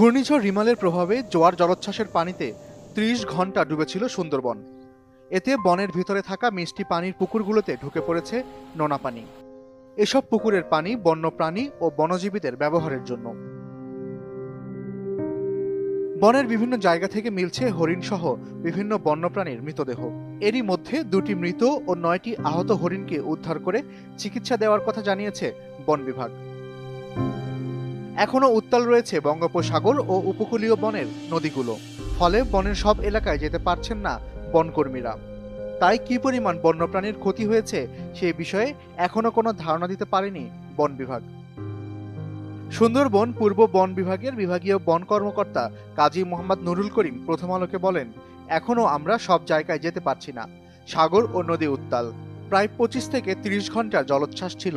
ঘূর্ণিঝড় রিমালের প্রভাবে জোয়ার জলোচ্ছ্বাসের পানিতে ৩০ ঘন্টা ডুবেছিল সুন্দরবন। এতে বনের ভিতরে থাকা মিষ্টি পানির পুকুরগুলোতে ঢুকে পড়েছে নোনা পানি। এসব পুকুরের পানি বন্যপ্রাণী ও বনজীবীদের ব্যবহারের জন্য। বনের বিভিন্ন জায়গা থেকে মিলছে হরিণ সহ বিভিন্ন বন্যপ্রাণীর মৃতদেহ। এরই মধ্যে ২টি মৃত ও ৯টি আহত হরিণকে উদ্ধার করে চিকিৎসা দেওয়ার কথা জানিয়েছে বন বিভাগ। এখনও উত্তাল রয়েছে বঙ্গোপসাগর ও উপকূলীয় বনের নদীগুলো, ফলে বনের সব এলাকায় যেতে পারছেন না বনকর্মীরা। তাই কি পরিমাণ বন্যপ্রাণীর ক্ষতি হয়েছে সেই বিষয়ে এখনো কোনো ধারণা দিতে পারেনি বন বিভাগ। সুন্দরবন পূর্ব বন বিভাগের বিভাগীয় বন কর্মকর্তা কাজী মোহাম্মদ নুরুল করিম প্রথম আলোকে বলেন, এখনো আমরা সব জায়গায় যেতে পারছি না। সাগর ও নদী উত্তাল, প্রায় ২৫ থেকে ৩০ ঘন্টার জলোচ্ছ্বাস ছিল